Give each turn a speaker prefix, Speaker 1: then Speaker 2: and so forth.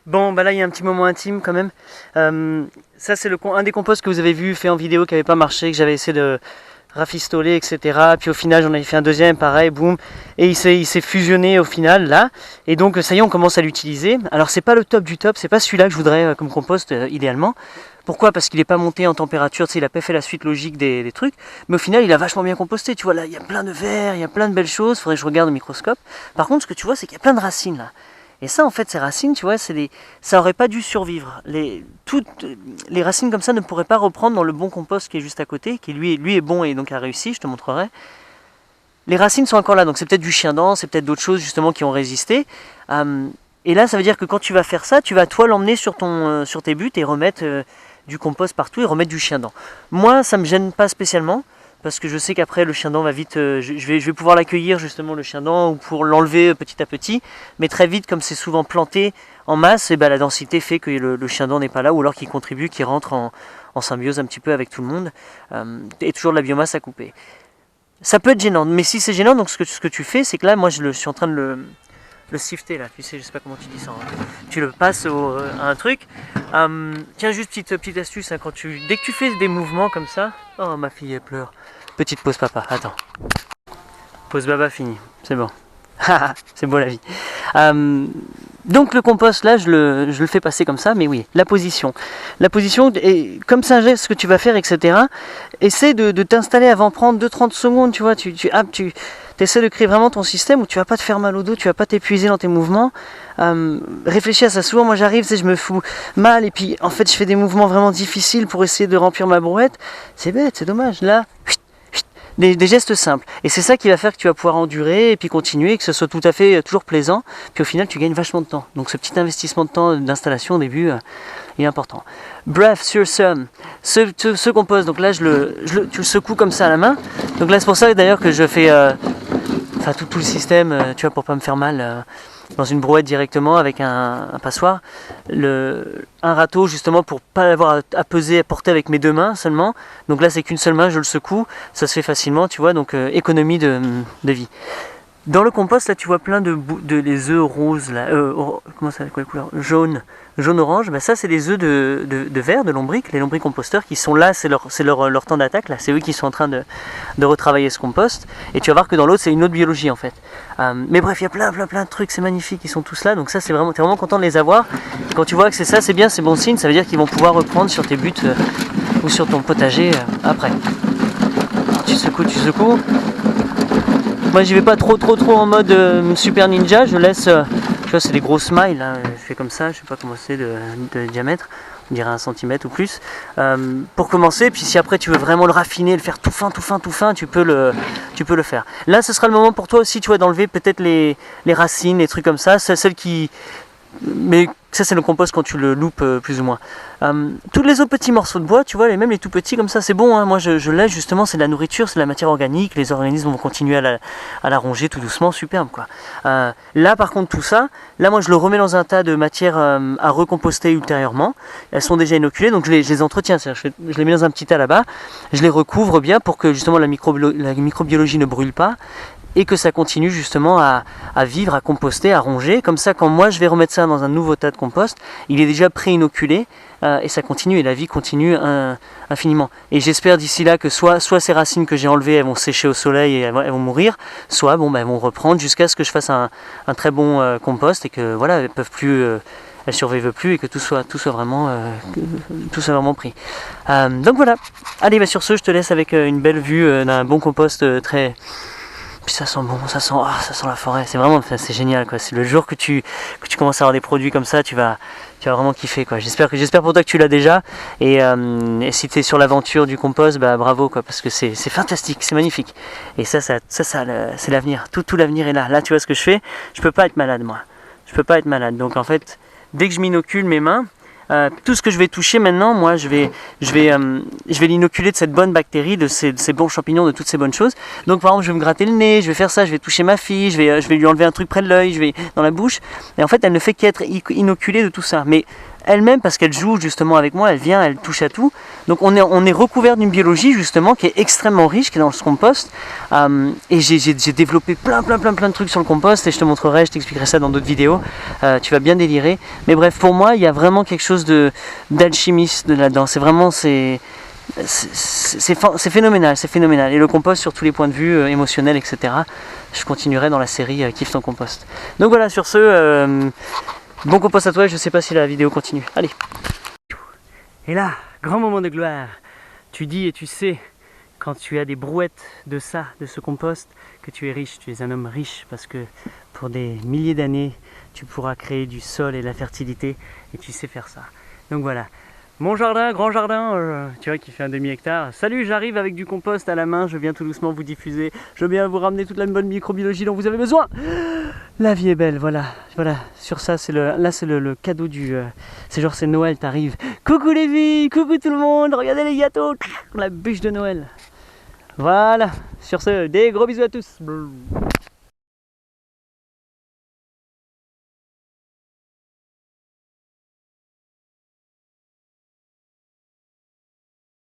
Speaker 1: Bon, bah là, il y a un petit moment intime quand même. Ça, c'est un des composts que vous avez vu fait en vidéo qui n'avait pas marché, que j'avais essayé de rafistoler, etc. Puis au final, j'en avais fait un deuxième, pareil, boum. Et il s'est fusionné au final, là. Et donc, ça y est, on commence à l'utiliser. Alors, c'est pas le top du top, c'est pas celui-là que je voudrais comme compost idéalement. Pourquoi? Parce qu'il n'est pas monté en température, tu sais, il a pas fait la suite logique des trucs. Mais au final, il a vachement bien composté. Tu vois, là, il y a plein de verre, il y a plein de belles choses. Faudrait que je regarde au microscope. Par contre, ce que tu vois, c'est qu'il y a plein de racines, là. Et ça, en fait, ces racines, tu vois, ça aurait pas dû survivre. Toutes les racines comme ça ne pourraient pas reprendre dans le bon compost qui est juste à côté, qui lui est bon et donc a réussi, je te montrerai. Les racines sont encore là, donc c'est peut-être du chien-dent, c'est peut-être d'autres choses justement qui ont résisté. Et là, ça veut dire que quand tu vas faire ça, tu vas toi l'emmener sur tes buts et remettre du compost partout et remettre du chien-dent. Moi, ça me gêne pas spécialement. Parce que je sais qu'après le chien-dent va vite, je vais pouvoir l'accueillir justement le chien-dent ou pour l'enlever petit à petit, mais très vite comme c'est souvent planté en masse, et ben, la densité fait que le chien-dent n'est pas là ou alors qu'il contribue, qu'il rentre en symbiose un petit peu avec tout le monde, et toujours de la biomasse à couper. Ça peut être gênant, mais si c'est gênant, donc ce que tu fais, c'est que là moi je suis en train de le sifter là, tu sais, je sais pas comment tu dis ça, hein. Tu le passes à un truc. Tiens, juste petite astuce, hein, dès que tu fais des mouvements comme ça, oh ma fille elle pleure. Petite pause papa, attends. Pause baba fini, c'est bon. C'est beau la vie. Donc le compost là, je le fais passer comme ça, mais oui, la position. La position, et comme c'est un geste que tu vas faire, etc. Essaie de t'installer avant, prendre 2-30 secondes, tu vois, tu essaies de créer vraiment ton système où tu vas pas te faire mal au dos, tu vas pas t'épuiser dans tes mouvements. Réfléchis à ça. Souvent, moi j'arrive, je me fous mal et puis en fait je fais des mouvements vraiment difficiles pour essayer de remplir ma brouette. C'est bête, c'est dommage. Là, des gestes simples. Et c'est ça qui va faire que tu vas pouvoir endurer et puis continuer, que ce soit tout à fait toujours plaisant. Puis au final, tu gagnes vachement de temps. Donc ce petit investissement de temps d'installation au début est important. Bref, sur ce compost, donc là tu le secoues comme ça à la main. Donc là c'est pour ça d'ailleurs que je fais tout le système, tu vois, pour pas me faire mal. Dans une brouette directement avec un passoire, un râteau justement pour pas avoir à peser, à porter avec mes deux mains seulement. Donc là c'est qu'une seule main, je le secoue, ça se fait facilement, tu vois, donc économie de vie. Dans le compost là tu vois plein de les œufs roses là, comment ça, quoi, couleur jaune-orange, bah ça c'est des œufs de verre, de lombric, les lombricomposteurs qui sont là, c'est leur temps d'attaque, là c'est eux qui sont en train de retravailler ce compost, et tu vas voir que dans l'autre c'est une autre biologie en fait. Mais bref, il y a plein de trucs, c'est magnifique, ils sont tous là, donc ça c'est vraiment, t'es vraiment content de les avoir, et quand tu vois que c'est ça, c'est bien, c'est bon signe, ça veut dire qu'ils vont pouvoir reprendre sur tes buts ou sur ton potager après. Alors, tu secoues. Moi j'y vais pas trop en mode super ninja, je laisse, tu vois c'est des gros smiles, hein. Je fais comme ça, je sais pas comment c'est de diamètre, on dirait 1 centimètre ou plus, pour commencer, puis si après tu veux vraiment le raffiner, le faire tout fin, tu peux le faire. Là ce sera le moment pour toi aussi, tu vois, d'enlever peut-être les racines, les trucs comme ça, c'est celles qui... Mais ça c'est le compost quand tu le loupes plus ou moins. Tous les autres petits morceaux de bois, tu vois, même les tout petits comme ça, c'est bon, hein. Moi je laisse justement, c'est de la nourriture, c'est de la matière organique, les organismes vont continuer à la ronger tout doucement, superbe quoi. Là par contre tout ça, là moi je le remets dans un tas de matière à recomposter ultérieurement. Elles sont déjà inoculées, donc je les entretiens, c'est-à-dire je les mets dans un petit tas là-bas, je les recouvre bien pour que justement la microbiologie ne brûle pas, et que ça continue justement à vivre, à composter, à ronger. Comme ça, quand moi je vais remettre ça dans un nouveau tas de compost, il est déjà pré-inoculé et ça continue, et la vie continue infiniment. Et j'espère d'ici là que soit ces racines que j'ai enlevées, elles vont sécher au soleil et elles vont mourir, soit elles vont reprendre jusqu'à ce que je fasse un très bon compost et que voilà, elles survivent plus et que tout soit vraiment pris. Donc voilà. Allez, sur ce, je te laisse avec une belle vue d'un bon compost très... Puis ça sent bon, ça sent la forêt, c'est génial quoi. C'est le jour que tu commences à avoir des produits comme ça, tu vas vraiment kiffer quoi. J'espère pour toi que tu l'as déjà, et si tu es sur l'aventure du compost, bravo quoi, parce que c'est fantastique, c'est magnifique. Et ça c'est l'avenir, tout l'avenir est là. Là tu vois ce que je fais, je peux pas être malade moi. Donc en fait, dès que je m'inocule mes mains, tout ce que je vais toucher maintenant, moi je vais l'inoculer de cette bonne bactérie, de ces bons champignons, de toutes ces bonnes choses. Donc par exemple je vais me gratter le nez, je vais faire ça, je vais toucher ma fille, je vais lui enlever un truc près de l'œil, je vais dans la bouche, et en fait elle ne fait qu'être inoculée de tout ça. Mais elle-même, parce qu'elle joue justement avec moi, elle vient, elle touche à tout. Donc on est recouvert d'une biologie justement qui est extrêmement riche, qui est dans ce compost. Et j'ai développé plein de trucs sur le compost et je te montrerai, je t'expliquerai ça dans d'autres vidéos. Tu vas bien délirer. Mais bref, pour moi, il y a vraiment quelque chose d'alchimiste là-dedans. C'est vraiment, c'est phénoménal, c'est phénoménal. Et le compost sur tous les points de vue, émotionnels, etc. Je continuerai dans la série Kiffe ton compost. Donc voilà, sur ce, bon compost à toi, je sais pas si la vidéo continue. Allez. Et là, grand moment de gloire. Tu dis et tu sais, quand tu as des brouettes de ça, de ce compost, que tu es riche, tu es un homme riche, parce que pour des milliers d'années, tu pourras créer du sol et de la fertilité, et tu sais faire ça. Donc voilà. Mon jardin, grand jardin, tu vois, qui fait un demi-hectare. Salut, j'arrive avec du compost à la main, je viens tout doucement vous diffuser. Je viens vous ramener toute la bonne microbiologie dont vous avez besoin. La vie est belle, voilà. Voilà, sur ça, c'est le cadeau du... c'est genre, c'est Noël, t'arrives. Coucou les filles, coucou tout le monde, regardez les gâteaux, la bûche de Noël. Voilà, sur ce, des gros bisous à tous.